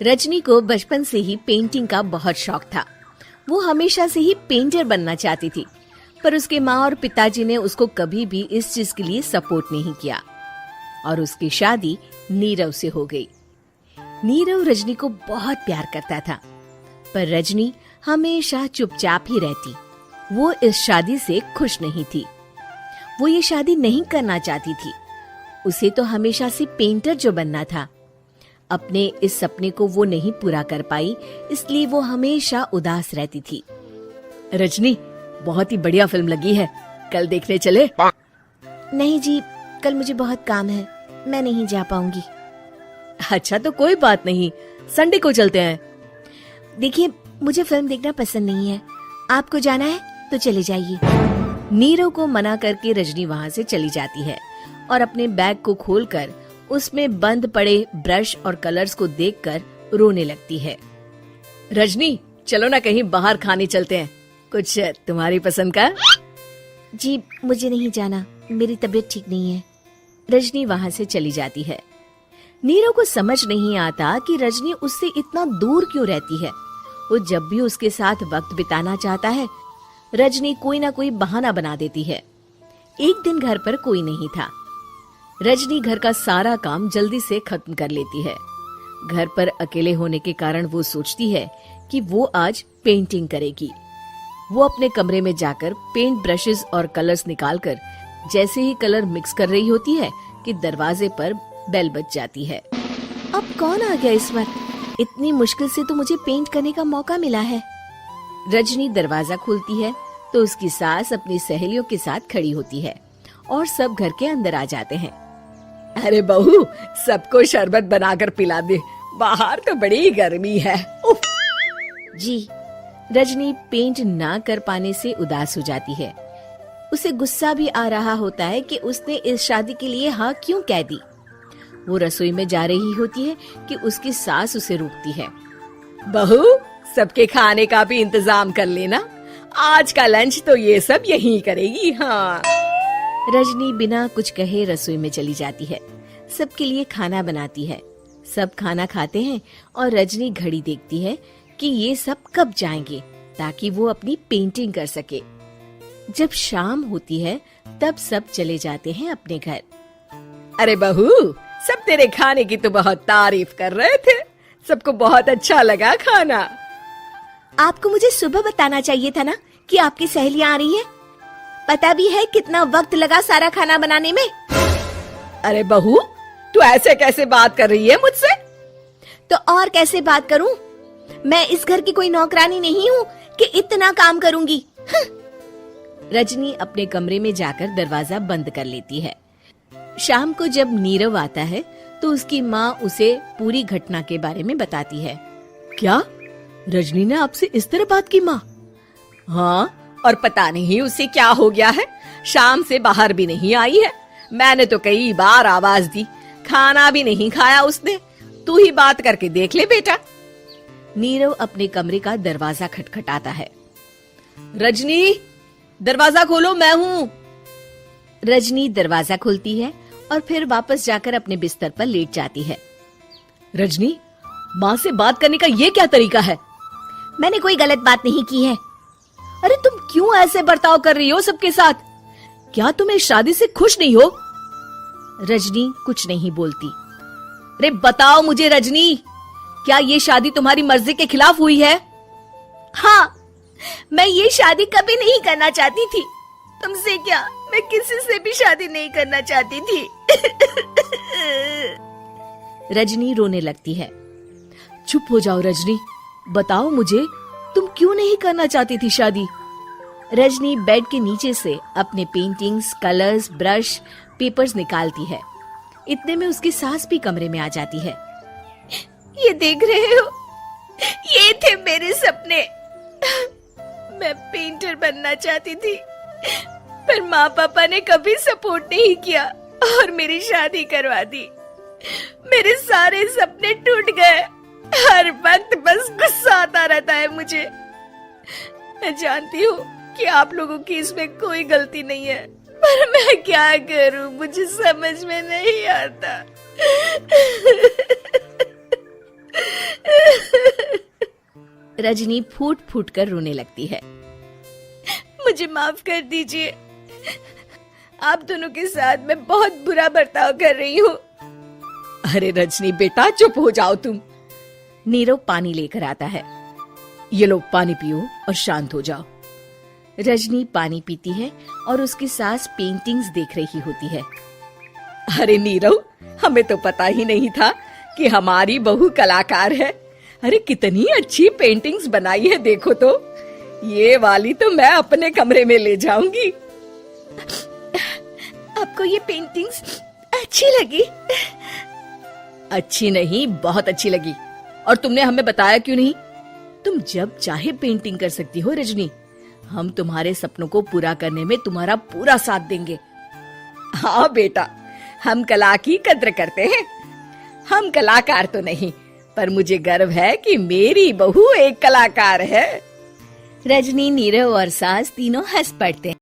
रजनी को बचपन से ही पेंटिंग का बहुत शौक था। वो हमेशा से ही पेंटर बनना चाहती थी, पर उसके माँ और पिताजी ने उसको कभी भी इस चीज के लिए सपोर्ट नहीं किया और उसकी शादी नीरव से हो गई। नीरव रजनी को बहुत प्यार करता था, पर रजनी हमेशा चुपचाप ही रहती। वो इस शादी से खुश नहीं थी। वो ये शादी नहीं करना चाहती थी। उसे तो हमेशा से पेंटर जो बनना था। अपने इस सपने को वो नहीं पूरा कर पाई, इसलिए वो हमेशा उदास रहती थी। रजनी, बहुत ही बढ़िया फिल्म लगी है, कल देखने चले? नहीं जी, कल मुझे बहुत काम है, मैं नहीं जा पाऊंगी। अच्छा तो कोई बात नहीं, संडे को चलते हैं। देखिए, मुझे फिल्म देखना पसंद नहीं है। आपको जाना है तो चले जाइए। नीरव को मना करके रजनी वहाँ से चली जाती है और अपने बैग को खोलकर उसमें बंद पड़े ब्रश और कलर्स को देखकर रोने लगती है। रजनी, चलो ना कहीं बाहर खाने चलते हैं, कुछ तुम्हारी पसंद का। जी, मुझे नहीं जाना, मेरी तबीयत ठीक नहीं है। रजनी वहाँ से चली जाती है। नीरव को समझ नहीं आता कि रजनी उससे इतना दूर क्यों रहती है। वो जब भी उसके साथ वक्त बिताना चाहता है, रजनी कोई ना कोई बहाना बना देती है। एक दिन घर पर कोई नहीं था। रजनी घर का सारा काम जल्दी से खत्म कर लेती है। घर पर अकेले होने के कारण वो सोचती है कि वो आज पेंटिंग करेगी। वो अपने कमरे में जाकर पेंट ब्रशेस और कलर्स निकालकर जैसे ही कलर मिक्स कर रही होती है कि दरवाजे पर बेल बज जाती है। अब कौन आ गया इस वक्त? इतनी मुश्किल से तो मुझे पेंट करने का मौका मिला है। रजनी दरवाजा खोलती है तो उसकी सास अपनी सहेलियों के साथ खड़ी होती है और सब घर के अंदर आ जाते हैं। अरे बहू, सबको शरबत बनाकर पिला दे, बाहर तो बड़ी गर्मी है। उफ। जी। रजनी पेंट ना कर पाने से उदास हो जाती है। उसे गुस्सा भी आ रहा होता है कि उसने इस शादी के लिए हाँ क्यों कह दी। वो रसोई में जा रही होती है कि उसकी सास उसे रोकती है। बहू, सबके खाने का भी इंतजाम कर लेना, आज का लंच तो ये सब यहीं करेगी। हाँ। रजनी बिना कुछ कहे रसोई में चली जाती है। सबके लिए खाना बनाती है। सब खाना खाते हैं और रजनी घड़ी देखती है कि ये सब कब जाएंगे ताकि वो अपनी पेंटिंग कर सके। जब शाम होती है तब सब चले जाते हैं अपने घर। अरे बहू, सब तेरे खाने की तो बहुत तारीफ कर रहे थे, सबको बहुत अच्छा लगा खाना। आपको मुझे सुबह बताना चाहिए था ना कि आपकी सहेलियां आ रही हैं। पता भी है कितना वक्त लगा सारा खाना बनाने में। अरे बहू, तू ऐसे कैसे बात कर रही है मुझसे? तो और कैसे बात करूं? मैं इस घर की कोई नौकरानी नहीं हूँ कि इतना काम करूंगी। रजनी अपने कमरे में जाकर दरवाजा बंद कर लेती है। शाम को जब नीरव आता है तो उसकी माँ उसे पूरी घटना के बारे में बताती है। क्या रजनी ने आपसे इस तरह बात की माँ? हाँ, और पता नहीं उसे क्या हो गया है, शाम से बाहर भी नहीं आई है। मैंने तो कई बार आवाज दी, खाना भी नहीं खाया उसने। तू ही बात करके देख ले बेटा। नीरव अपने कमरे का दरवाजा खटखटाता है। रजनी, दरवाजा खोलो, मैं हूँ। रजनी दरवाजा खोलती है और फिर वापस जाकर अपने बिस्तर पर लेट जाती है। रजनी, माँ से बात करने का ये क्या तरीका है? मैंने कोई गलत बात नहीं की है। अरे तुम क्यों ऐसे बर्ताव कर रही हो सबके साथ? क्या तुम इस शादी से खुश नहीं हो? रजनी कुछ नहीं बोलती। अरे बताओ मुझे रजनी, क्या ये शादी तुम्हारी मर्जी के खिलाफ हुई है? हाँ, मैं ये शादी कभी नहीं करना चाहती थी। तुमसे क्या, मैं किसी से भी शादी नहीं करना चाहती थी। रजनी रोने लगती है। चुप हो जाओ रजनी, बताओ मुझे, तुम क्यों नहीं करना चाहती थी शादी? रजनी बेड के नीचे से अपने पेंटिंग्स, कलर्स, ब्रश, पेपर्स निकालती है। इतने में उसकी सास भी कमरे में आ जाती है। ये देख रहे हो, ये थे मेरे सपने। मैं पेंटर बनना चाहती थी, पर माँ पापा ने कभी सपोर्ट नहीं किया और मेरी शादी करवा दी। मेरे सारे सपने टूट गए। हर वक्त बस गुस्सा आता रहता है मुझे। मैं जानती हूँ कि आप लोगों की इसमें कोई गलती नहीं है, पर मैं क्या करूँ, मुझे समझ में नहीं आता। रजनी फूट फूट कर रोने लगती है। मुझे माफ कर दीजिए, आप दोनों के साथ मैं बहुत बुरा बर्ताव कर रही हूँ। अरे रजनी बेटा चुप हो जाओ तुम। नीरव पानी लेकर आता है। ये लो पानी पियो और शांत हो जाओ। रजनी पानी पीती है और उसकी सास पेंटिंग्स देख रही होती है। अरे नीरव, हमें तो पता ही नहीं था कि हमारी बहू कलाकार है। अरे कितनी अच्छी पेंटिंग्स बनाई है, देखो तो। ये वाली तो मैं अपने कमरे में ले जाऊंगी। आपको ये पेंटिंग्स अच्छी लगी? अच्छी नहीं, बहुत अच्छी लगी। और तुमने हमें बताया क्यों नहीं? तुम जब चाहे पेंटिंग कर सकती हो रजनी। हम तुम्हारे सपनों को पूरा करने में तुम्हारा पूरा साथ देंगे। हाँ बेटा, हम कला की कद्र करते हैं। हम कलाकार तो नहीं, पर मुझे गर्व है कि मेरी बहू एक कलाकार है। रजनी, नीरव और सास तीनों हंस पड़ते हैं।